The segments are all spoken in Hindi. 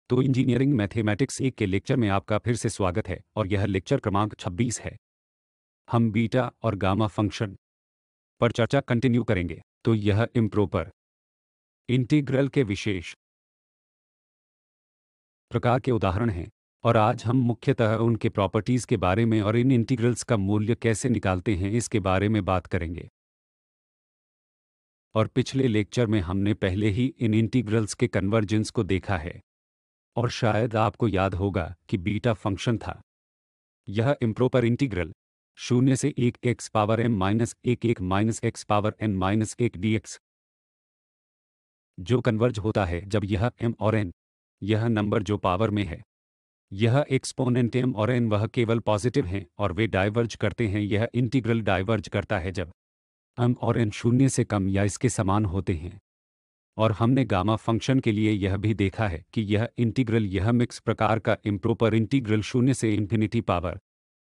तो इंजीनियरिंग मैथमेटिक्स 1 के लेक्चर में आपका फिर से स्वागत है और यह लेक्चर क्रमांक 26 है। हम बीटा और गामा फंक्शन पर चर्चा कंटिन्यू करेंगे। तो यह इम्प्रॉपर इंटीग्रल के विशेष प्रकार के उदाहरण हैं और आज हम मुख्यतः उनके प्रॉपर्टीज़ के बारे में और इन इंटीग्रल्स का मूल्य कैसे निकालते हैं इसके बारे में बात करेंगे। और पिछले लेक्चर में हमने पहले ही इन इंटीग्रल्स के कन्वर्जेंस को देखा है और शायद आपको याद होगा कि बीटा फंक्शन था। यह इम्प्रॉपर इंटीग्रल 0 से 1 x power m minus 1 minus x power n minus 1 dx जो कन्वर्ज होता है जब यह m और n यह नंबर जो पावर में है यह एक्सपोनेंट m और n वह केवल पॉजिटिव हैं और वे डाइवर्ज करते हैं। यह इंटीग्रल डाइवर्ज करता है जब m और n 0 से कम या इसके समान होते हैं। और हमने गामा फंक्शन के लिए यह भी देखा है कि यह इंटीग्रल यह मिक्स प्रकार का इम्प्रॉपर इंटीग्रल 0 से infinity power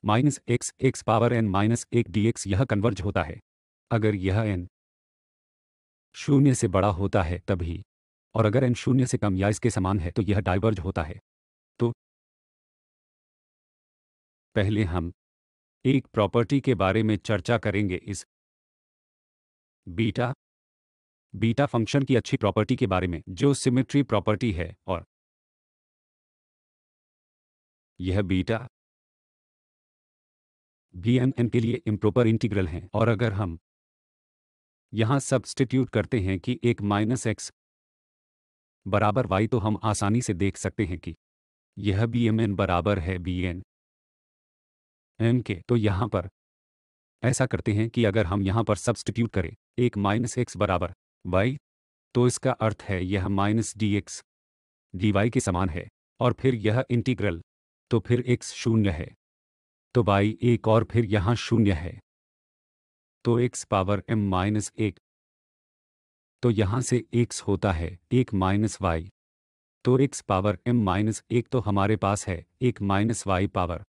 minus x power n minus 1 dx यह कन्वर्ज होता है अगर यह n 0 से बड़ा होता है तभी, और अगर n 0 से कम या इसके समान है तो यह डाइवर्ज होता है। तो पहले हम एक प्रॉपर्टी के बारे में चर्चा करेंगे, इस बीटा फंक्शन की अच्छी प्रॉपर्टी के बारे में जो सिमेट्री प्रॉपर्टी है। और यह बीटा भी n के लिए इम्प्रॉपर इंटीग्रल हैं और अगर हम यहाँ सब्स्टिट्यूट करते हैं कि 1 माइनस x बराबर y तो हम आसानी से देख सकते हैं कि यह बी एम एन बराबर है बी एन एम के। तो यहाँ पर ऐसा करते हैं कि अगर हम यहाँ पर सब्स्टिट्यूट करें 1 माइनस x बराबर y तो इसका अर्थ है यह minus D X D Y के समान है और फिर यह इंटीग्रल तो फिर x 0 है तो y 1 और फिर यहाँ 0 है तो x पावर m माइनस 1 तो यहाँ से x होता है 1 माइनस वाई तो x पावर m माइनस 1 तो हमारे पास है 1 minus Y power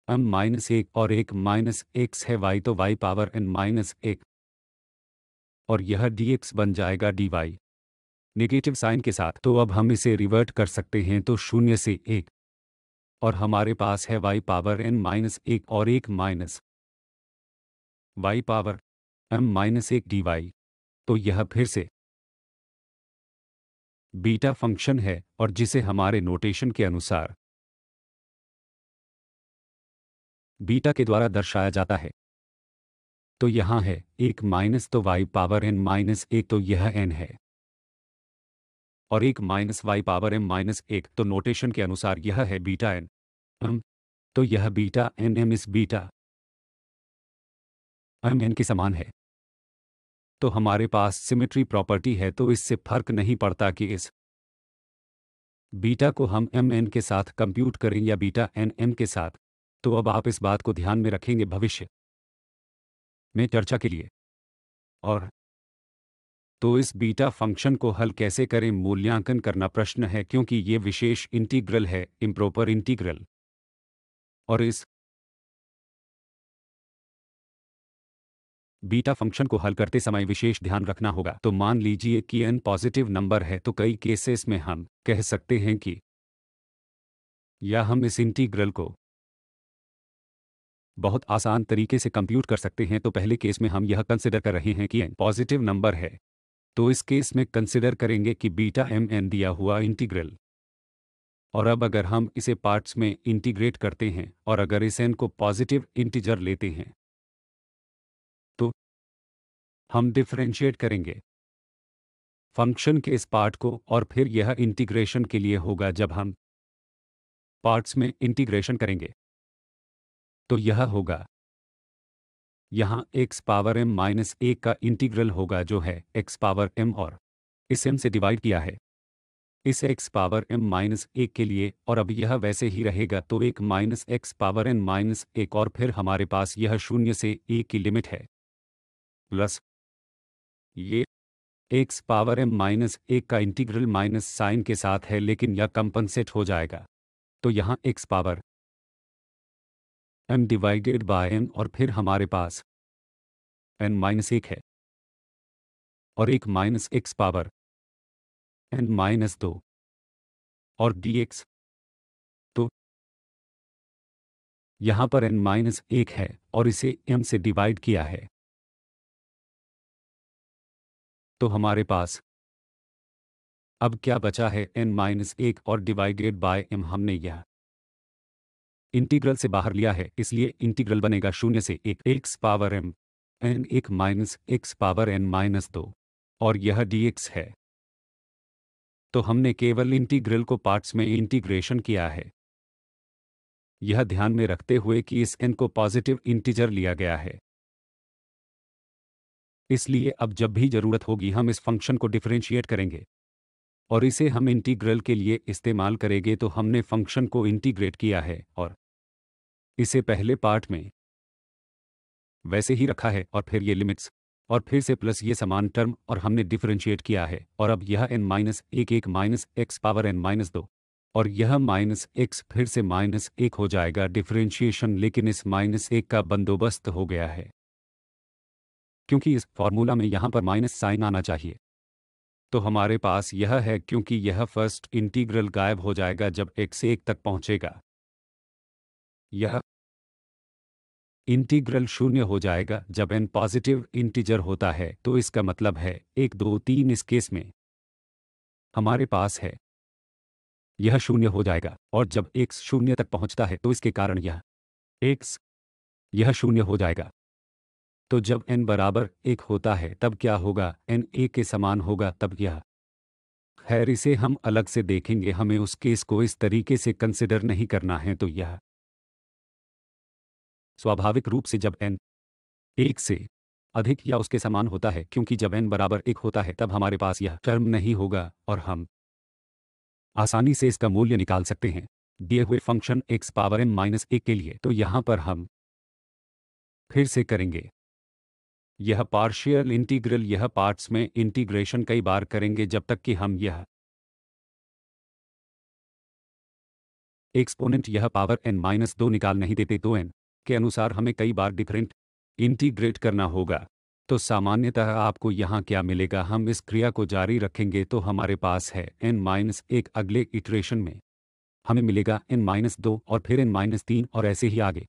m minus 1 और 1 माइनस x है y तो y पावर n माइनस 1 और यह dx बन जाएगा dy नेगेटिव साइन के साथ। तो अब हम इसे रिवर्ट कर सकते हैं तो 0 से 1 और हमारे पास है y पावर n माइनस 1 और 1 minus y power m minus 1 dy। तो यह फिर से बीटा फंक्शन है और जिसे हमारे नोटेशन के अनुसार बीटा के द्वारा दर्शाया जाता है। तो यहाँ है 1 माइनस तो y पावर n माइनस 1 तो यह n है और 1 minus y power m minus 1 तो नोटेशन के अनुसार यह है बीटा n m। तो यह बीटा n m इस बीटा m n के समान है। तो हमारे पास सिमेट्री प्रॉपर्टी है तो इससे फर्क नहीं पड़ता कि इस बीटा को हम m n के साथ कंप्यूट करें या बीटा n m के साथ। तो अब आप इस बात को ध्यान में रखेंगे भविष्य में चर्चा के लिए। और तो इस बीटा फंक्शन को हल कैसे करें मूल्यांकन करना प्रश्न है क्योंकि ये विशेष इंटीग्रल है इम्प्रॉपर इंटीग्रल और इस बीटा फंक्शन को हल करते समय विशेष ध्यान रखना होगा। तो मान लीजिए कि n पॉजिटिव नंबर है तो कई केसेस में हम कह सकते हैं कि या हम इस इंटीग्रल को बहुत आसान तरीके से कंप्यूट कर सकते हैं। तो पहले केस में हम यह कंसिडर कर रहे हैं कि n पॉजिटिव नंबर है तो इस केस में कंसिडर करेंगे कि बीटा m n दिया हुआ इंटीग्रल। और अब अगर हम इसे पार्ट्स में इंटीग्रेट करते हैं और अगर इस n को पॉजिटिव इंटीजर लेते हैं तो हम डिफरेंशिएट करेंगे फंक्शन के इस पार्ट को और फिर यह इंटीग्रेशन के लिए होगा जब हम पार्ट्स में इंटीग्रेशन करेंगे तो यह होगा यहाँ x पावर m माइनस 1 का इंटीग्रल होगा जो है x पावर m और इस m से डिवाइड किया है इस x पावर m माइनस 1 के लिए और अब यह वैसे ही रहेगा तो 1 minus x power n minus 1 और फिर हमारे पास यह 0 से 1 की लिमिट है प्लस ये x पावर m माइनस 1 का इंटीग्रल माइनस साइन के साथ है लेकिन यह कंपनसेट हो जाएगा। तो यहाँ x power m divided by n और फिर हमारे पास n माइनस 1 है और 1 minus x power n minus 2 और dx। तो यहाँ पर n-1 है और इसे m से डिवाइड किया है, तो हमारे पास अब क्या बचा है n-1 और डिवाइडेड बाय m। हमने यह इंटीग्रल से बाहर लिया है, इसलिए इंटीग्रल बनेगा 0 से 1 x power m n 1 minus x power n-2 और यह dx है। तो हमने केवल इंटीग्रल को पार्ट्स में इंटीग्रेशन किया है, यह ध्यान में रखते हुए कि इस n को पॉजिटिव इंटीजर लिया गया है। इसलिए अब जब भी जरूरत होगी हम इस फंक्शन को डिफरेंशिएट करेंगे और इसे हम इंटीग्रल के लिए इस्तेमाल करेंगे। तो हमने फंक्शन को इंटीग्रेट किया है और इसे पहले पार्ट में वैसे ही रखा है और फिर ये लिमिट्स और फिर से प्लस ये समान टर्म और हमने डिफरेंशिएट किया है। और अब यह n-1 1 minus x power n-2 और यह -x फिर से -1 हो जाएगा डिफरेंशिएशन, लेकिन इस -1 का बंदोबस्त हो गया है क्योंकि इस फॉर्मूला में यहाँ पर माइनस साइन आना चाहिए। तो हमारे पास यह है क्योंकि यह फर्स्ट इंटीग्रल गायब हो जाएगा जब x 1 तक पहुँचेगा, यह इंटीग्रल 0 हो जाएगा जब n पॉजिटिव इंटीजर होता है। तो इसका मतलब है 1 2 3 इस केस में हमारे पास है यह 0 हो जाएगा और जब x 0 तक पहुंचता है तो इसके कारण यह x यह 0 हो जाएगा। तो जब n बराबर 1 होता है तब क्या होगा, n 1 के समान होगा, तब यह खैर इसे हम अलग से देखेंगे, हमें उस केस को इस तरीके से कंसिडर नहीं करना है। तो यह स्वाभाविक रूप से जब n 1 से अधिक या उसके समान होता है, क्योंकि जब n बराबर 1 होता है तब हमारे पास यह टर्म नहीं होगा और हम आसानी से इसका मूल्य निकाल सकते हैं दिए हुए फंक्शन x पावर n-1 के लिए। तो यहाँ पर हम फिर से करेंगे यह पार्शियल इंटीग्रल, यह पार्ट्स में इंटीग्रेशन कई बार करेंगे जब तक कि हम यह एक्सपोनेंट यह पावर n-2 निकाल नहीं देते। तो n के अनुसार हमें कई बार डिफरेंट इंटीग्रेट करना होगा। तो सामान्यतः आपको यहाँ क्या मिलेगा, हम इस क्रिया को जारी रखेंगे तो हमारे पास है n-1 अगले इटरेशन में हमें मिलेगा n-2 और फिर n-3 और ऐसे ही आगे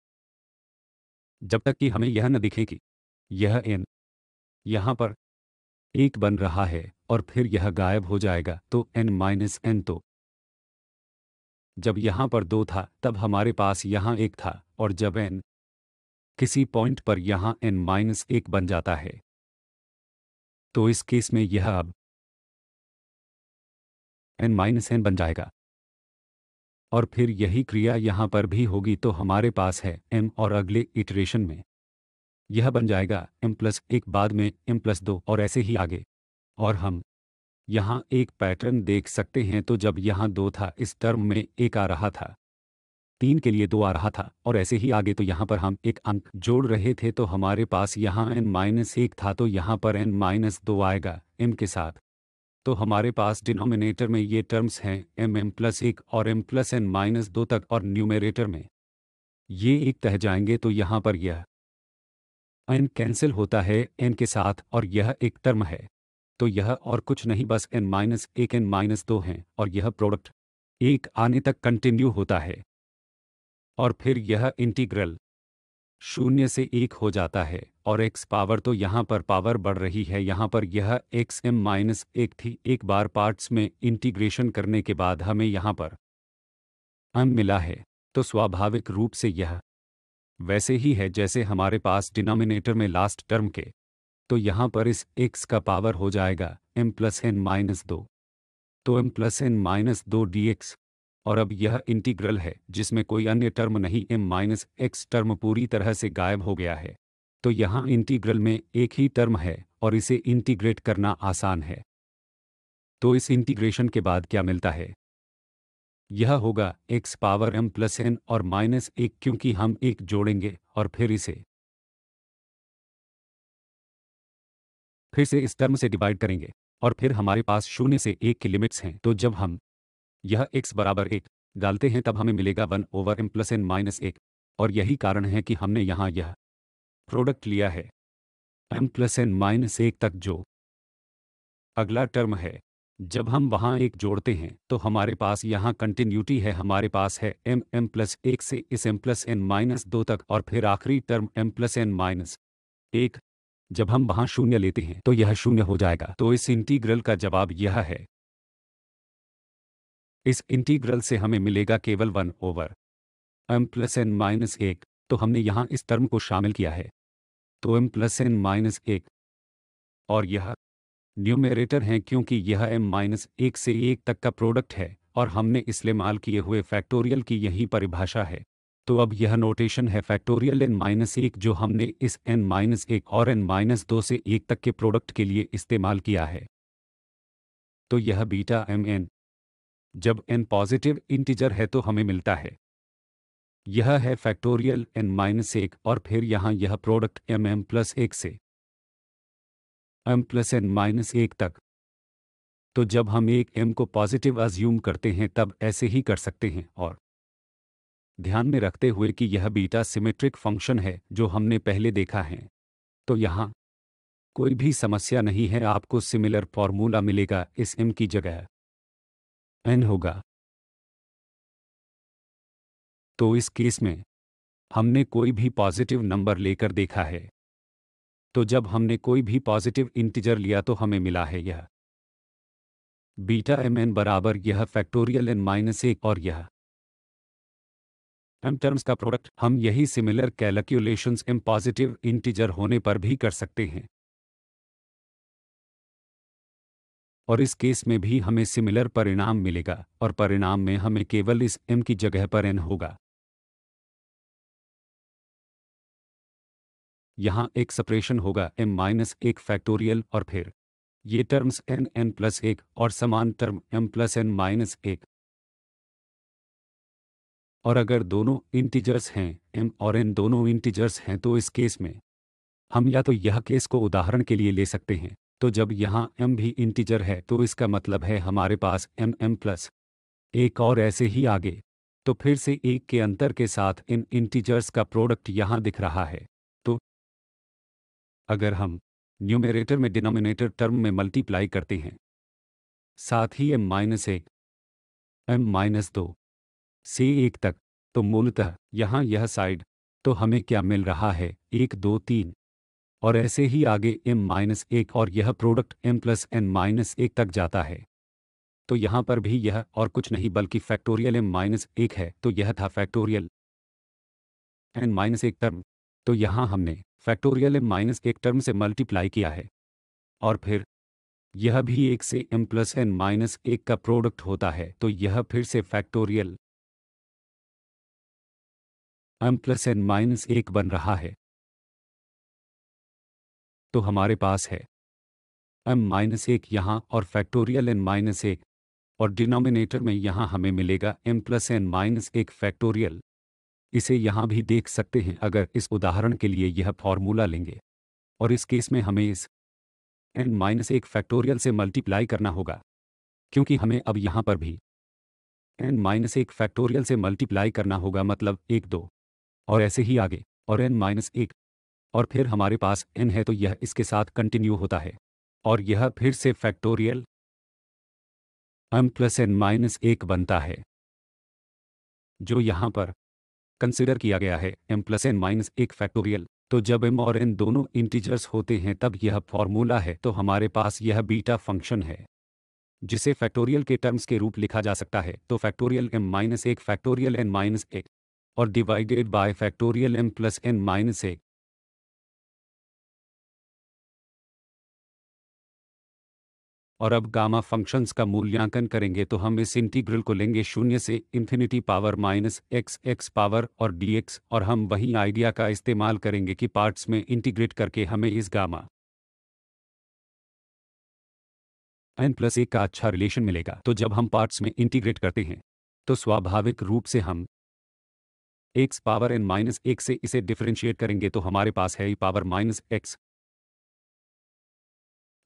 जब तक कि हमें यह न दिखे कि यह n यहाँ पर 1 बन रहा है और फिर यह गायब हो जाएगा। तो n-n तो जब यहाँ पर 2 था तब हमारे पास यहाँ 1 था और जब n किसी पॉइंट पर यहाँ n-1 बन जाता है तो इस केस में यह अब n-n बन जाएगा और फिर यही क्रिया यहाँ पर भी होगी। तो हमारे पास है m और अगले इटरेशन में यह बन जाएगा m+1, बाद में m+2 और ऐसे ही आगे। और हम यहाँ एक पैटर्न देख सकते हैं, तो जब यहाँ 2 था इस टर्म में 1 आ रहा था, 3 के लिए 2 आ रहा था और ऐसे ही आगे। तो यहाँ पर हम एक अंक जोड़ रहे थे तो हमारे पास यहाँ n-1 था, तो यहाँ पर n-2 आएगा m के साथ। तो हमारे पास डिनोमिनेटर में ये टर्म्स हैं m+1 और m+n-2 तक और न्यूमरेटर में ये एक तह जाएंगे। तो यहाँ पर यह n कैंसिल होता है n के साथ और यह एक टर्म है। तो यह और कुछ नहीं बस n-1 n-2 हैं और यह प्रोडक्ट 1 आने तक कंटिन्यू होता है और फिर यह इंटीग्रल 0 से 1 हो जाता है और x पावर, तो यहाँ पर पावर बढ़ रही है, यहाँ पर यह x m-1 थी। एक बार पार्ट्स में इंटीग्रेशन करने के बाद हमें यहाँ पर m मिला है, तो स्वाभाविक रूप से यह वैसे ही है जैसे हमारे पास डिनोमिनेटर में लास्ट टर्म के। तो यहाँ पर इस x का पावर हो जाएगा m+n-2, तो m+n-2 dx। और अब यह इंटीग्रल है जिसमें कोई अन्य टर्म नहीं, m-x टर्म पूरी तरह से गायब हो गया है। तो यहाँ इंटीग्रल में एक ही टर्म है और इसे इंटीग्रेट करना आसान है। तो इस इंटीग्रेशन के बाद क्या मिलता है, यह होगा x पावर m+n और -1, क्योंकि हम 1 जोड़ेंगे और फिर इसे फिर से इस टर्म से डिवाइड करेंगे और फिर हमारे पास 0 से 1 की लिमिट्स हैं। तो जब हम यह x बराबर 1 डालते हैं तब हमें मिलेगा 1/m+n-1 और यही कारण है कि हमने यहाँ यह प्रोडक्ट लिया है m+n-1 तक, जो अगला टर्म है जब हम वहाँ एक जोड़ते हैं तो हमारे पास यहाँ कंटिन्यूटी है, हमारे पास है एम एम प्लस 1 से इस एम प्लस एन माइनस 2 तक और फिर आखिरी term M plus N minus 1। जब हम वहाँ शून्य लेते हैं तो यह शून्य हो जाएगा। तो इस इंटीग्रल का जवाब यह है। इस इंटीग्रल से हमें मिलेगा केवल 1 over M plus N minus 1। तो हमने यहाँ इस टर्म को शामिल किया है, तो एम प्लस एन माइनस 1 और यह न्यूमेरेटर हैं क्योंकि यह m माइनस 1 से 1 तक का प्रोडक्ट है और हमने इस्तेमाल किए हुए फैक्टोरियल की यही परिभाषा है। तो अब यह नोटेशन है फैक्टोरियल n माइनस 1 जो हमने इस n माइनस 1 और n माइनस 2 से 1 तक के प्रोडक्ट के लिए इस्तेमाल किया है। तो यह बीटा m n जब n पॉजिटिव इंटीजर है तो हमें मिलता है, यह है फैक्टोरियल n माइनस 1 और फिर यहाँ यह प्रोडक्ट m m प्लस 1 से m प्लस n माइनस 1 तक। तो जब हम एक m को पॉजिटिव अज्यूम करते हैं तब ऐसे ही कर सकते हैं और ध्यान में रखते हुए कि यह बीटा सिमेट्रिक फंक्शन है जो हमने पहले देखा है, तो यहाँ कोई भी समस्या नहीं है, आपको सिमिलर फॉर्मूला मिलेगा, इस m की जगह n होगा। तो इस केस में हमने कोई भी पॉजिटिव नंबर लेकर देखा है, तो जब हमने कोई भी पॉजिटिव इंटीजर लिया तो हमें मिला है यह बीटा एम एन बराबर यह फैक्टोरियल n माइनस 1 और यह m टर्म्स का प्रोडक्ट। हम यही similar calculations m positive integer होने पर भी कर सकते हैं और इस केस में भी हमें सिमिलर परिणाम मिलेगा और परिणाम में हमें केवल इस m की जगह पर n होगा। यहाँ एक सेपरेशन होगा m माइनस 1 फैक्टोरियल और फिर ये टर्म्स n n प्लस 1 और समान term m plus n minus 1। और अगर दोनों इंटीजर्स हैं m और n दोनों इंटीजर्स हैं तो इस केस में हम या तो यह केस को उदाहरण के लिए ले सकते हैं, तो जब यहाँ m भी इंटीजर है तो इसका मतलब है हमारे पास m m प्लस 1 और ऐसे ही आगे। तो फिर से 1 के अंतर के साथ इन इंटीजर्स का प्रोडक्ट यहाँ दिख रहा है। तो अगर हम न्यूमेरेटर में डिनोमिनेटर टर्म में मल्टीप्लाई करते हैं साथ ही m माइनस 1 m माइनस 2 से 1 तक, तो मूलतः यहाँ यह साइड तो हमें क्या मिल रहा है 1 2 3 और ऐसे ही आगे m माइनस 1 और यह product m plus n minus 1 तक जाता है। तो यहाँ पर भी यह और कुछ नहीं बल्कि फैक्टोरियल m माइनस 1 है, तो यह था फैक्टोरियल n माइनस 1 टर्म। तो यहाँ हमने फैक्टोरियल m माइनस 1 टर्म से मल्टीप्लाई किया है और फिर यह भी 1 से m प्लस n माइनस 1 का प्रोडक्ट होता है, तो यह फिर से factorial m plus n minus 1 बन रहा है। तो हमारे पास है m माइनस 1 यहाँ और फैक्टोरियल n माइनस 1 और डिनोमिनेटर में यहाँ हमें मिलेगा m plus n minus 1 factorial. इसे यहाँ भी देख सकते हैं अगर इस उदाहरण के लिए यह फॉर्मूला लेंगे और इस केस में हमें इस n माइनस 1 फैक्टोरियल से मल्टीप्लाई करना होगा क्योंकि हमें अब यहाँ पर भी n माइनस 1 फैक्टोरियल से मल्टीप्लाई करना होगा, मतलब 1 2 और ऐसे ही आगे और n माइनस 1 और फिर हमारे पास n है तो यह इसके साथ कंटिन्यू होता है और यह फिर से factorial m plus n minus 1 बनता है जो यहाँ पर कंसिडर किया गया है m plus n minus 1 factorial. तो जब m और n दोनों इंटीजर्स होते हैं तब यह फॉर्मूला है, तो हमारे पास यह बीटा फंक्शन है जिसे फैक्टोरियल के टर्म्स के रूप लिखा जा सकता है। तो factorial m minus 1 factorial n minus 1 और divided by factorial m plus n minus 1। और अब गामा फंक्शंस का मूल्यांकन करेंगे तो हम इस इंटीग्रल को लेंगे 0 से infinity power minus x x power और dx और हम वही आइडिया का इस्तेमाल करेंगे कि पार्ट्स में इंटीग्रेट करके हमें इस गामा n प्लस 1 का अच्छा रिलेशन मिलेगा। तो जब हम पार्ट्स में इंटीग्रेट करते हैं तो स्वाभाविक रूप से हम x पावर n माइनस 1 से इसे डिफरेंशिएट करेंगे तो हमारे पास है e power minus x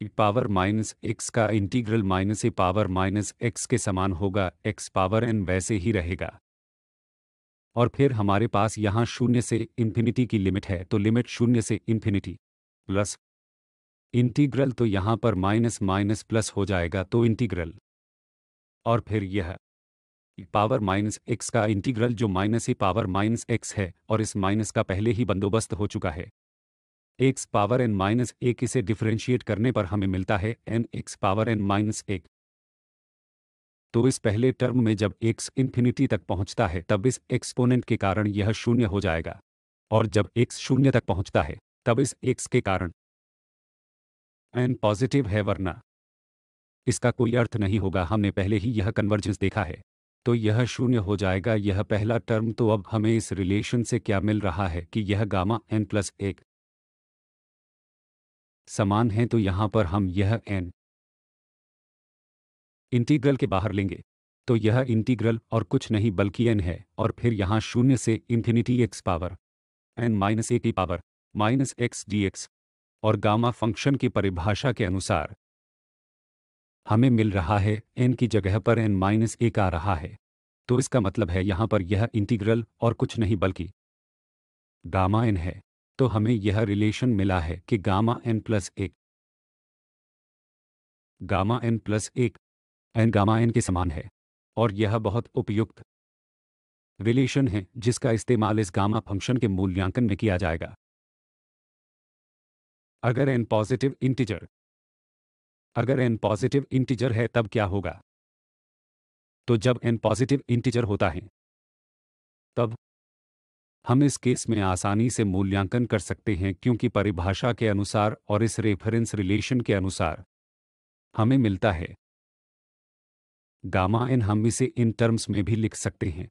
e power minus x का integral minus e power minus x के समान होगा, x पावर n वैसे ही रहेगा। और फिर हमारे पास यहाँ 0 से इन्फिनिटी की लिमिट है, तो लिमिट 0 से इन्फिनिटी प्लस इंटीग्रल तो यहाँ पर माइनस माइनस प्लस हो जाएगा, तो इंटीग्रल और फिर यह पावर माइनस एक्स का इंटीग्रल जो minus e power minus x है, और इस माइनस का पहले ही बंदोबस्त हो चुका है एक्स पावर n माइनस एक। इसे डिफरेंशिएट करने पर हमें मिलता है n x power n minus एक। तो इस पहले टर्म में जब x इन्फिनिटी तक पहुंचता है तब इस एक्सपोनेंट के कारण यह शून्य हो जाएगा, और जब x शून्य तक पहुंचता है तब इस x के कारण n पॉजिटिव है, वरना इसका कोई अर्थ नहीं होगा। हमने पहले ही यह कन्वर्जेंस देखा है, तो यह शून्य हो जाएगा यह पहला टर्म। तो अब हमें इस रिलेशन से क्या मिल रहा है कि यह गामा n प्लस एक समान है, तो यहाँ पर हम यह n इंटीग्रल के बाहर लेंगे, तो यह इंटीग्रल और कुछ नहीं बल्कि n है, और फिर यहाँ शून्य से infinity x power n minus एक की पावर माइनस एक्स dx, और गामा फंक्शन की परिभाषा के अनुसार हमें मिल रहा है n की जगह पर n माइनस एक आ रहा है। तो इसका मतलब है यहाँ पर यह इंटीग्रल और कुछ नहीं बल्कि गामा n है। तो हमें यह रिलेशन मिला है कि गामा n प्लस एक गामा n प्लस एक n गामा n के समान है, और यह बहुत उपयुक्त रिलेशन है जिसका इस्तेमाल इस गामा फंक्शन के मूल्यांकन में किया जाएगा। अगर n पॉजिटिव इंटीजर है तब क्या होगा? तो जब n पॉजिटिव इंटीजर होता है तब हम इस केस में आसानी से मूल्यांकन कर सकते हैं, क्योंकि परिभाषा के अनुसार और इस रेफरेंस रिलेशन के अनुसार हमें मिलता है गामा n। हम इसे इन टर्म्स में भी लिख सकते हैं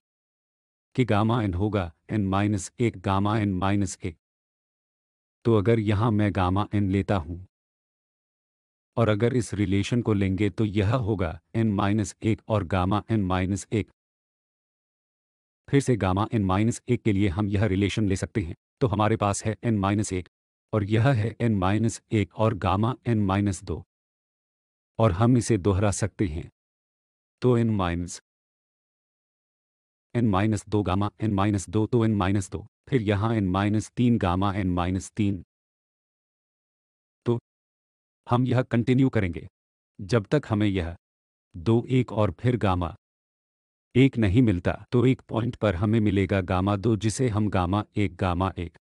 कि गामा n होगा n माइनस एक गामा n माइनस एक। तो अगर यहाँ मैं गामा n लेता हूँ और अगर इस रिलेशन को लेंगे तो यह होगा n माइनस एक और गामा n माइनस एक। फिर से गामा n माइनस एक के लिए हम यह रिलेशन ले सकते हैं, तो हमारे पास है n माइनस एक और यह है n माइनस एक और गामा n माइनस दो, और हम इसे दोहरा सकते हैं। तो n माइनस दो गामा n माइनस दो, तो n माइनस दो, फिर यहाँ n माइनस तीन गामा n माइनस तीन। तो हम यह कंटिन्यू करेंगे जब तक हमें यह दो एक और फिर गामा एक नहीं मिलता। तो एक पॉइंट पर हमें मिलेगा गामा दो, जिसे हम गामा एक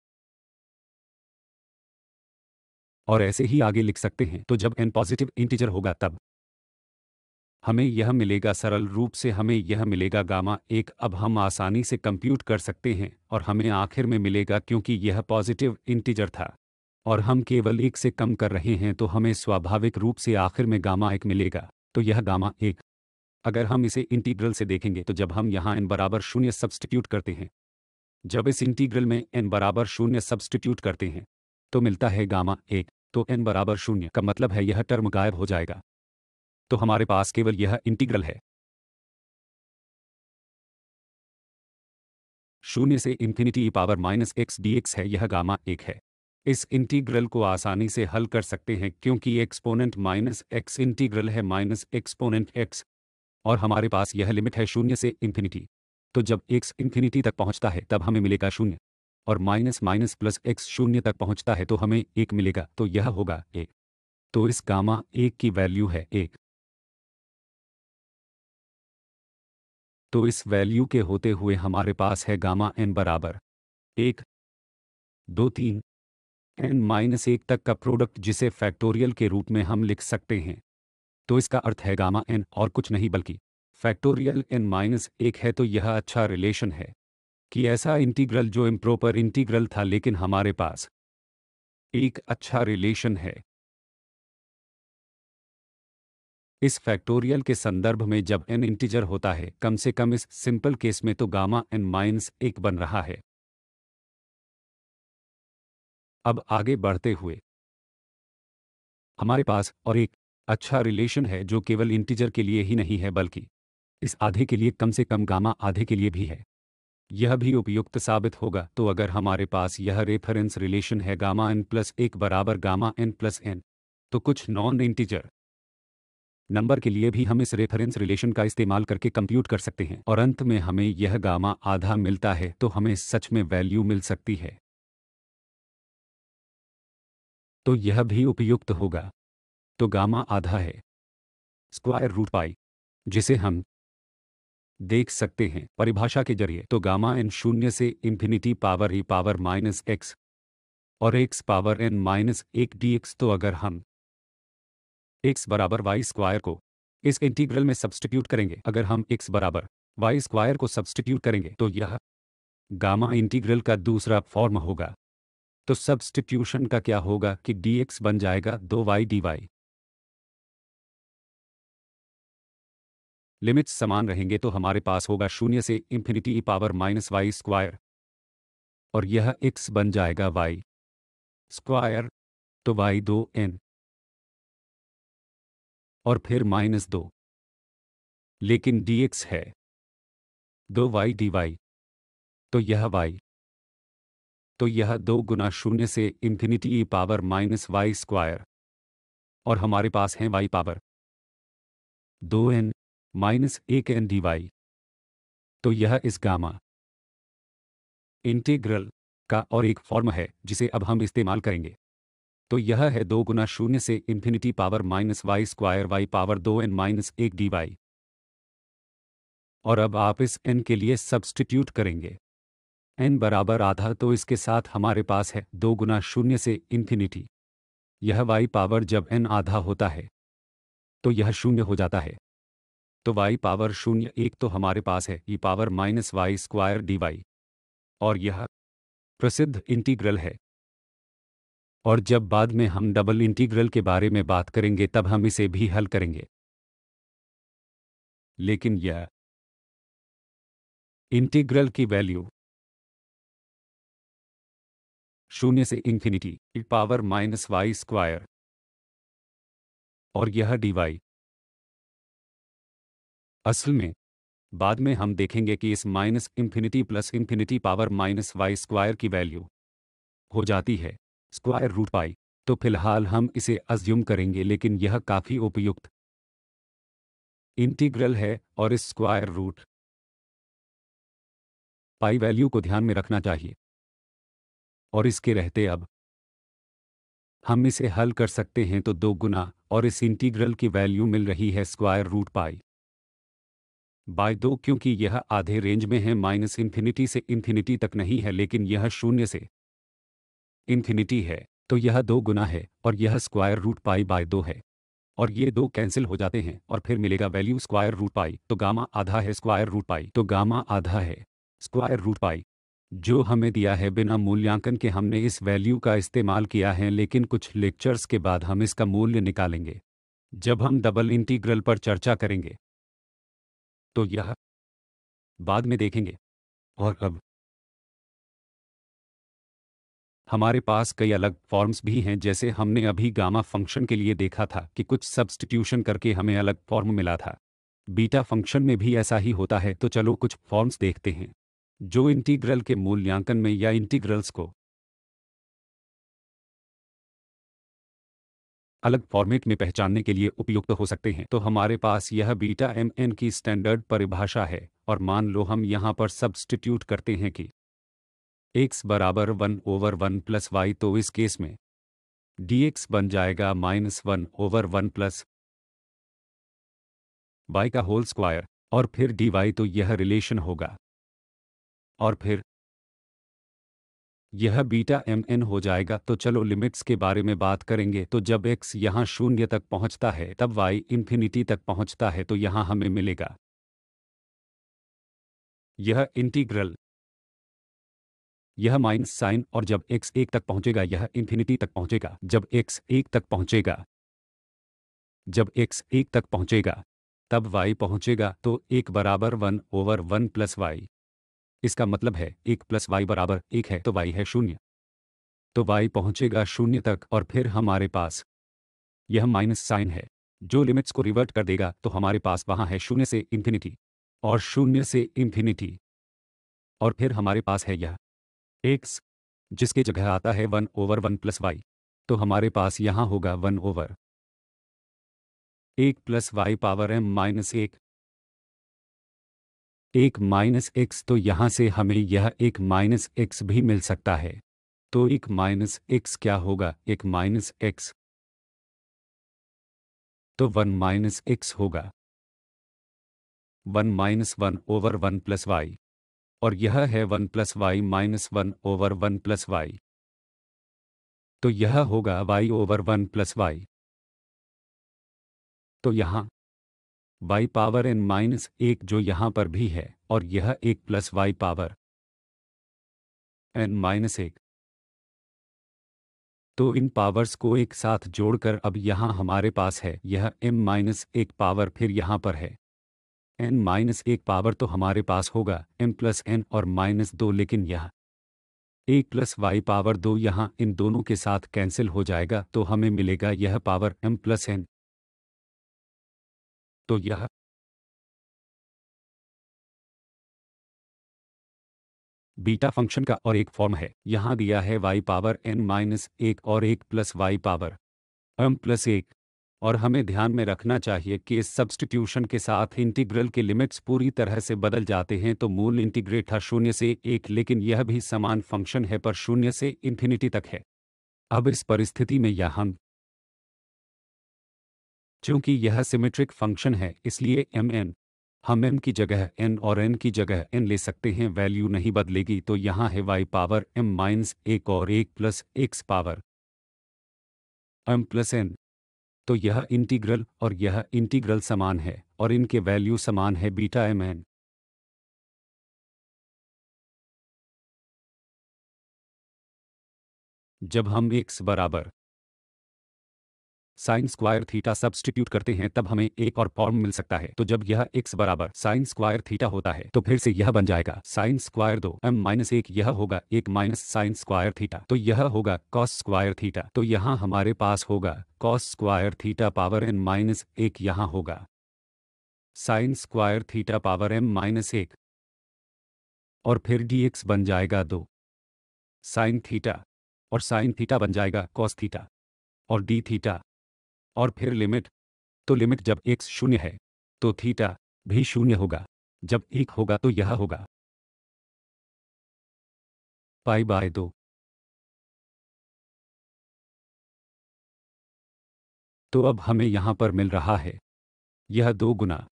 और ऐसे ही आगे लिख सकते हैं। तो जब n पॉजिटिव इंटीजर होगा तब हमें यह मिलेगा, सरल रूप से हमें यह मिलेगा गामा एक। अब हम आसानी से कंप्यूट कर सकते हैं और हमें आखिर में मिलेगा, क्योंकि यह पॉजिटिव इंटीजर था और हम केवल एक से कम कर रहे हैं, तो हमें स्वाभाविक रूप से आखिर में गामा एक मिलेगा। तो यह गामा एक, अगर हम इसे इंटीग्रल से देखेंगे तो जब हम यहाँ n बराबर शून्य सब्स्टिट्यूट करते हैं, जब इस इंटीग्रल में n बराबर शून्य सब्स्टिट्यूट करते हैं तो मिलता है गामा एक। तो n बराबर शून्य का मतलब है यह टर्म गायब हो जाएगा, तो हमारे पास केवल यह इंटीग्रल है। शून्य से infinity power minus x dx है, यह गामा एक है। इस इंटीग्रल को आसानी से हल कर सकते हैं, क्योंकि एक्सपोनेंट माइनस एक्स इंटीग्रल है माइनस एक्सपोनेंट एक्स, और हमारे पास यह लिमिट है शून्य से इन्फिनिटी। तो जब x इन्फिनिटी तक पहुंचता है तब हमें मिलेगा शून्य, और माइनस माइनस प्लस x शून्य तक पहुंचता है तो हमें एक मिलेगा, तो यह होगा एक। तो इस गामा एक की वैल्यू है एक। तो इस वैल्यू के होते हुए हमारे पास है गामा n बराबर एक दो तीन n माइनस एक तक का प्रोडक्ट, जिसे फैक्टोरियल के रूप में हम लिख सकते हैं। तो इसका अर्थ है गामा n और कुछ नहीं बल्कि फैक्टोरियल n माइनस एक है। तो यह अच्छा रिलेशन है कि ऐसा इंटीग्रल जो इम्प्रॉपर इंटीग्रल था, लेकिन हमारे पास एक अच्छा रिलेशन है इस फैक्टोरियल के संदर्भ में जब n इंटीजर होता है। कम से कम इस सिंपल केस में तो गामा n माइनस एक बन रहा है। अब आगे बढ़ते हुए हमारे पास और एक अच्छा रिलेशन है जो केवल इंटीजर के लिए ही नहीं है, बल्कि इस आधे के लिए, कम से कम गामा आधे के लिए भी है। यह भी उपयुक्त साबित होगा। तो अगर हमारे पास यह रेफरेंस रिलेशन है गामा n प्लस एक बराबर गामा n प्लस n, तो कुछ नॉन इंटीजर नंबर के लिए भी हम इस रेफरेंस रिलेशन का इस्तेमाल करके कंप्यूट कर सकते हैं, और अंत में हमें यह गामा आधा मिलता है। तो हमें सच में वैल्यू मिल सकती है तो यह भी उपयुक्त होगा। तो गामा आधा है स्क्वायर रूट पाई, जिसे हम देख सकते हैं परिभाषा के जरिए। तो गामा n शून्य से infinity power e power minus x और x पावर n माइनस एक dx। तो अगर हम x बराबर वाई स्क्वायर को इस इंटीग्रल में सब्स्टिट्यूट करेंगे, अगर हम x बराबर वाई स्क्वायर को सब्स्टिट्यूट करेंगे तो यह गामा इंटीग्रल का दूसरा फॉर्म होगा। तो सब्स्टिट्यूशन का क्या होगा कि dx बन जाएगा 2y dy। लिमिट्स समान रहेंगे तो हमारे पास होगा शून्य से infinity e power minus Y square और यह x बन जाएगा y स्क्वायर। तो y 2n और फिर माइनस 2, लेकिन dx है 2y dy। तो यह y, तो यह 2 गुना शून्य से infinity e power minus Y square और हमारे पास है y power 2n minus 1n dy। तो यह इस गामा इंटीग्रल का और एक फॉर्म है जिसे अब हम इस्तेमाल करेंगे। तो यह है 2 गुना शून्य से infinity power minus Y square Y power 2n minus 1 dy। और अब आप इस n के लिए सब्स्टिट्यूट करेंगे n बराबर आधा। तो इसके साथ हमारे पास है 2 गुना शून्य से इंफिनिटी, यह y पावर जब n आधा होता है तो यह शून्य हो जाता है। तो y पावर शून्य 1। तो हमारे पास है e power minus Y square dy और यह प्रसिद्ध इंटीग्रल है। और जब बाद में हम डबल इंटीग्रल के बारे में बात करेंगे तब हम इसे भी हल करेंगे। लेकिन यह इंटीग्रल की वैल्यू शून्य से infinity e power minus Y square और यह dy असल में बाद में हम देखेंगे कि इस minus infinity plus infinity power minus Y square की वैल्यू हो जाती है स्क्वायर रूट पाई। तो फिलहाल हम इसे अज्यूम करेंगे, लेकिन यह काफ़ी उपयुक्त इंटीग्रल है और इस स्क्वायर रूट पाई वैल्यू को ध्यान में रखना चाहिए। और इसके रहते अब हम इसे हल कर सकते हैं। तो 2 गुना और इस इंटीग्रल की वैल्यू मिल रही है स्क्वायर रूट पाई बाय 2, क्योंकि यह आधे रेंज में है, माइनस इंफिनिटी से इंफिनिटी तक नहीं है लेकिन यह शून्य से इंफिनिटी है। तो यह 2 गुना है और यह स्क्वायर रूट पाई बाय 2 है और ये 2 कैंसिल हो जाते हैं और फिर मिलेगा वैल्यू स्क्वायर रूट पाई। तो गामा आधा है स्क्वायर रूट पाई। तो गामा आधा है स्क्वायर रूट पाई जो हमें दिया है बिना मूल्यांकन के। हमने इस वैल्यू का इस्तेमाल किया है, लेकिन कुछ लेक्चर्स के बाद हम इसका मूल्य निकालेंगे जब हम डबल इंटीग्रल पर चर्चा करेंगे, तो यह बाद में देखेंगे। और अब हमारे पास कई अलग फॉर्म्स भी हैं, जैसे हमने अभी गामा फंक्शन के लिए देखा था कि कुछ सब्स्टिट्यूशन करके हमें अलग फॉर्म मिला था। बीटा फंक्शन में भी ऐसा ही होता है। तो चलो कुछ फॉर्म्स देखते हैं जो इंटीग्रल के मूल्यांकन में या इंटीग्रल्स को अलग फॉर्मेट में पहचानने के लिए उपयुक्त हो सकते हैं। तो हमारे पास यह बीटा एम एन की स्टैंडर्ड परिभाषा है और मान लो हम यहाँ पर सब्स्टिट्यूट करते हैं कि x बराबर 1/1 प्लस वाई। तो इस केस में dx बन जाएगा -1/1 प्लस वाई का होल स्क्वायर और फिर dy। तो यह रिलेशन होगा और फिर यह बीटा एम एन हो जाएगा। तो चलो लिमिट्स के बारे में बात करेंगे। तो जब x यहाँ शून्य तक पहुँचता है तब y इंफिनिटी तक पहुँचता है। तो यहाँ हमें मिलेगा यह इंटीग्रल, यह माइनस साइन, और जब x 1 तक पहुँचेगा यह इंफिनिटी तक पहुँचेगा। जब x 1 तक पहुँचेगा, जब x 1 तक पहुँचेगा तब y पहुँचेगा। तो 1 बराबर 1/1 प्लस वाई। इसका मतलब है 1 प्लस वाई बराबर 1 है, तो y है 0। तो y पहुँचेगा 0 तक और फिर हमारे पास यह माइनस साइन है जो लिमिट्स को रिवर्ट कर देगा। तो हमारे पास वहाँ है 0 से इंफिनिटी और 0 से इंफिनिटी और फिर हमारे पास है यह x जिसके जगह आता है 1/1 प्लस वाई। तो हमारे पास यहाँ होगा 1/1 plus Y power m minus 1 minus x। तो यहाँ से हमें यह 1 माइनस x भी मिल सकता है। तो एक माइनस एक्स क्या होगा, एक माइनस एक्स, तो 1 माइनस एक्स होगा 1 माइनस 1 ओवर 1 प्लस वाई, और यह है 1 plus Y minus 1 over 1 plus Y, तो यह होगा वाई ओवर 1 प्लस वाई। तो यहाँ वाई पावर n माइनस 1 जो यहाँ पर भी है, और यह 1 plus Y power n minus 1। तो इन पावर्स को एक साथ जोड़कर अब यहाँ हमारे पास है यह m माइनस 1 पावर, फिर यहाँ पर है n माइनस 1 पावर, तो हमारे पास होगा m प्लस n और माइनस 2, लेकिन यह 1 प्लस वाई पावर 2 यहाँ इन दोनों के साथ कैंसिल हो जाएगा, तो हमें मिलेगा यह पावर m प्लस n। तो यह बीटा फंक्शन का और एक फॉर्म है। यहाँ दिया है y पावर n माइनस 1 और 1 plus Y power m plus 1, और हमें ध्यान में रखना चाहिए कि इस सब्स्टिट्यूशन के साथ इंटीग्रल के लिमिट्स पूरी तरह से बदल जाते हैं। तो मूल इंटीग्रेट था 0 से 1, लेकिन यह भी समान फंक्शन है पर 0 से इन्फिनिटी तक है। अब इस परिस्थिति में यह हम, चूंकि यह सिमेट्रिक फंक्शन है, इसलिए mn, हम m की जगह n और n की जगह n ले सकते हैं, वैल्यू नहीं बदलेगी। तो यहाँ है y पावर m माइनस 1 और 1 plus x power m plus n। तो यह इंटीग्रल और यह इंटीग्रल समान है और इनके वैल्यू समान है बीटा mn। जब हम x बराबर साइन स्क्वायर थीटा सब्स्टिट्यूट करते हैं तब हमें एक और फॉर्म मिल सकता है। तो जब यह x बराबर साइन स्क्वायर थीटा होता है तो फिर से यह बन जाएगा साइन स्क्वायर 2 m माइनस 1, यह होगा 1 माइनस साइन स्क्वायर थीटा, तो यह होगा कॉस स्क्वायर थीटा। तो यहाँ हमारे पास होगा cos square theta power n minus 1, यहाँ होगा sine square theta power m minus 1, और फिर dx बन जाएगा 2 साइन थीटा, और साइन थीटा बन जाएगा कॉस थीटा, और d थीटा, और फिर लिमिट। तो लिमिट जब x 0 है तो थीटा भी 0 होगा, जब 1 होगा तो यह होगा पाई बाय 2। तो अब हमें यहाँ पर मिल रहा है यह 2 गुना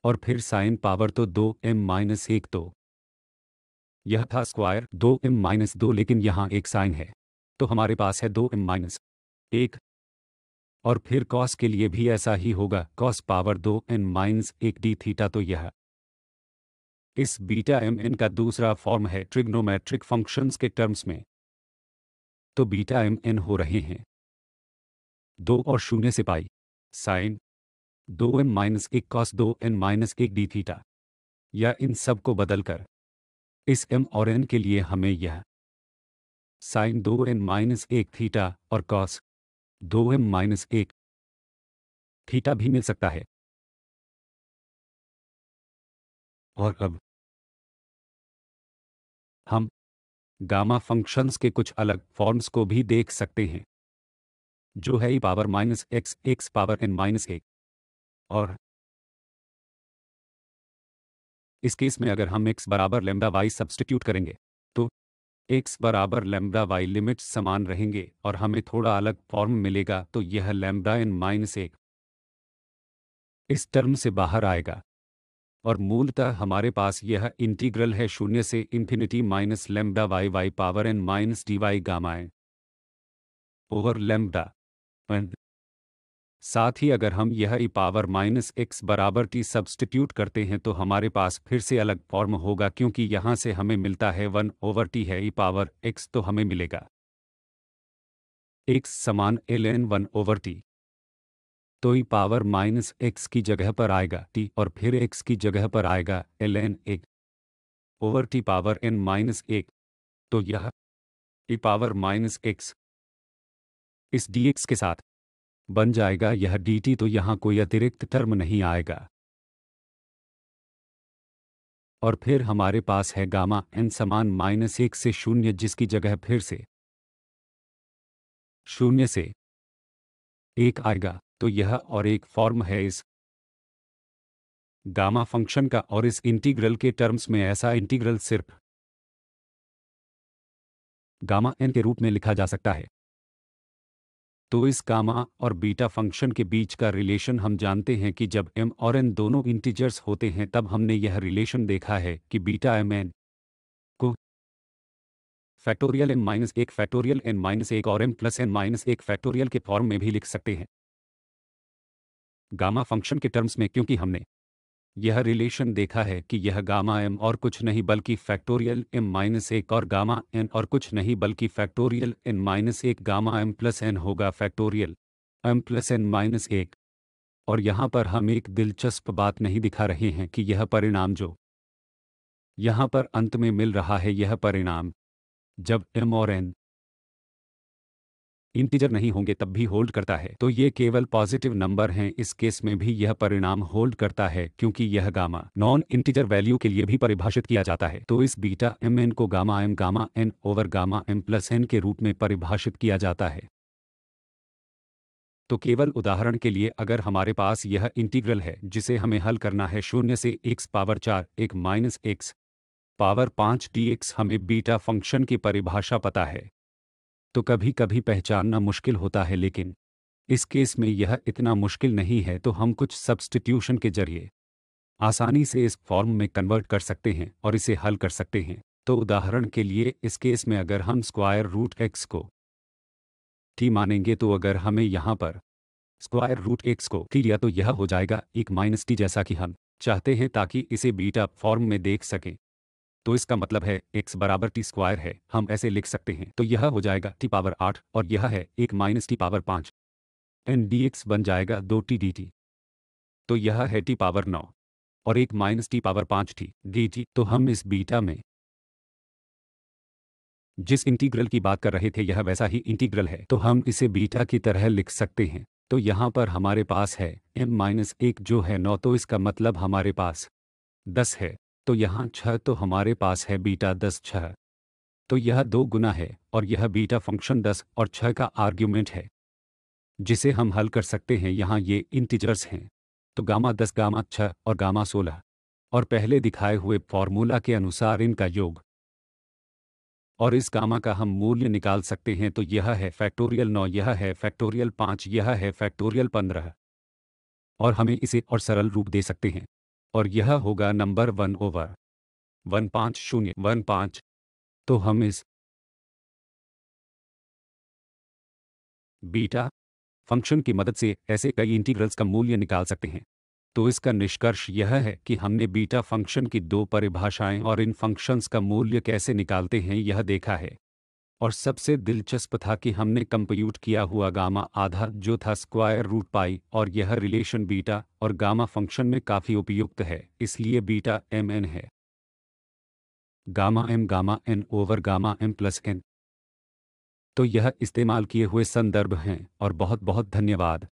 और फिर साइन पावर तो 2m माइनस 1, तो यह था स्क्वायर 2m माइनस 2, लेकिन यहाँ एक साइन है तो हमारे पास है 2m माइनस 1, और फिर कॉस के लिए भी ऐसा ही होगा cos power 2n minus 1 d theta. तो यह इस बीटा mn का दूसरा फॉर्म है ट्रिग्नोमेट्रिक फंक्शंस के टर्म्स में। तो बीटा mn हो रहे हैं 2 और 0 से pi sine 2m minus 1 cos 2n minus 1 d theta, या इन सब को बदलकर इस m और n के लिए हमें यह साइन 2n माइनस 1 थीटा और कॉस 2m माइनस 1 थीटा भी मिल सकता है। और अब हम गामा फंक्शंस के कुछ अलग फॉर्म्स को भी देख सकते हैं, जो है e power minus x, x power n minus 1, और इस केस में अगर हम x बराबर लैम्ब्डा y सब्स्टिट्यूट करेंगे तो x बराबर लैम्ब्डा y लिमिट्स समान रहेंगे और हमें थोड़ा अलग फॉर्म मिलेगा। तो यह लैम्ब्डा n माइनस 1 इस टर्म से बाहर आएगा, और मूलतः हमारे पास यह इंटीग्रल है 0 से infinity minus lambda y power n minus dy gamma n over lambda n। साथ ही अगर हम यह e पावर माइनस एक्स बराबर t सब्स्टिट्यूट करते हैं तो हमारे पास फिर से अलग फॉर्म होगा, क्योंकि यहाँ से हमें मिलता है 1 ओवर t है e पावर x, तो हमें मिलेगा x समान ln 1 ओवर t। तो e पावर माइनस एक्स की जगह पर आएगा t, और फिर x की जगह पर आएगा ln 1 over t power n minus 1। तो यह e पावर माइनस एक्स इस dx के साथ बन जाएगा यह dt, तो यहाँ कोई अतिरिक्त टर्म नहीं आएगा। और फिर हमारे पास है गामा n समान माइनस 1 से 0, जिसकी जगह फिर से 0 से 1 आएगा। तो यह और एक फॉर्म है इस गामा फंक्शन का, और इस इंटीग्रल के टर्म्स में ऐसा इंटीग्रल सिर्फ गामा n के रूप में लिखा जा सकता है। तो इस गामा और बीटा फंक्शन के बीच का रिलेशन हम जानते हैं कि जब m और n दोनों इंटीजर्स होते हैं तब हमने यह रिलेशन देखा है कि बीटा m n को फैक्टोरियल m-1 फैक्टोरियल n-1 और m प्लस n-1 फैक्टोरियल के फॉर्म में भी लिख सकते हैं गामा फंक्शन के टर्म्स में, क्योंकि हमने यह रिलेशन देखा है कि यह गामा m और कुछ नहीं बल्कि फैक्टोरियल m-1 और गामा n और कुछ नहीं बल्कि factorial n-1 gamma m plus n होगा फैक्टोरियल m प्लस n-1। और यहाँ पर हम एक दिलचस्प बात नहीं दिखा रहे हैं कि यह परिणाम जो यहाँ पर अंत में मिल रहा है, यह परिणाम जब m और n इंटीजर नहीं होंगे तब भी होल्ड करता है। तो ये केवल पॉजिटिव नंबर हैं, इस केस में भी यह परिणाम होल्ड करता है क्योंकि यह गामा नॉन इंटीजर वैल्यू के लिए भी परिभाषित किया जाता है। तो इस बीटा एम एन को gamma n over gamma m plus n के रूप में परिभाषित किया जाता है। तो केवल उदाहरण के लिए अगर हमारे पास यह इंटीग्रल है जिसे हमें हल करना है 0 से x power 4 1 minus x power 5 dx, हमें बीटा फंक्शन की परिभाषा पता है तो कभी कभी पहचानना मुश्किल होता है, लेकिन इस केस में यह इतना मुश्किल नहीं है। तो हम कुछ सब्स्टिट्यूशन के जरिए आसानी से इस फॉर्म में कन्वर्ट कर सकते हैं और इसे हल कर सकते हैं। तो उदाहरण के लिए इस केस में अगर हम स्क्वायर रूट x को t मानेंगे तो अगर हमें यहाँ पर स्क्वायर रूट x को t लिया तो यह हो जाएगा 1 माइनस t, जैसा कि हम चाहते हैं ताकि इसे बीटा फॉर्म में देख सकें। तो इसका मतलब है x बराबर t स्क्वायर है, हम ऐसे लिख सकते हैं। तो यह हो जाएगा t पावर 8 और यह है 1 minus t power 5 n dx बन जाएगा 2t dt। तो यह है t पावर 9 और 1 minus t power 5t dt। तो हम इस बीटा में जिस इंटीग्रल की बात कर रहे थे यह वैसा ही इंटीग्रल है, तो हम इसे बीटा की तरह लिख सकते हैं। तो यहाँ पर हमारे पास है m-1 जो है 9, तो इसका मतलब हमारे पास 10 है। तो यहाँ 6, तो हमारे पास है बीटा 10 6। तो यह 2 गुना है और यह बीटा फंक्शन 10 और 6 का आर्ग्यूमेंट है जिसे हम हल कर सकते हैं। यहाँ ये इंटीजर्स हैं, तो गामा 10 गामा 6 और गामा 16 और पहले दिखाए हुए फॉर्मूला के अनुसार इनका योग और इस गामा का हम मूल्य निकाल सकते हैं। तो यह है फैक्टोरियल 9, यह है फैक्टोरियल 5, यह है फैक्टोरियल 15 और हमें इसे और सरल रूप दे सकते हैं और यह होगा नंबर 1 ओवर 15015। तो हम इस बीटा फंक्शन की मदद से ऐसे कई इंटीग्रल्स का मूल्य निकाल सकते हैं। तो इसका निष्कर्ष यह है कि हमने बीटा फंक्शन की 2 परिभाषाएं और इन फंक्शंस का मूल्य कैसे निकालते हैं यह देखा है। और सबसे दिलचस्प था कि हमने कंप्यूट किया हुआ गामा आधा जो था स्क्वायर रूट पाई, और यह रिलेशन बीटा और गामा फंक्शन में काफ़ी उपयुक्त है, इसलिए बीटा एम एन है gamma n over gamma m plus n। तो यह इस्तेमाल किए हुए संदर्भ हैं और बहुत बहुत धन्यवाद।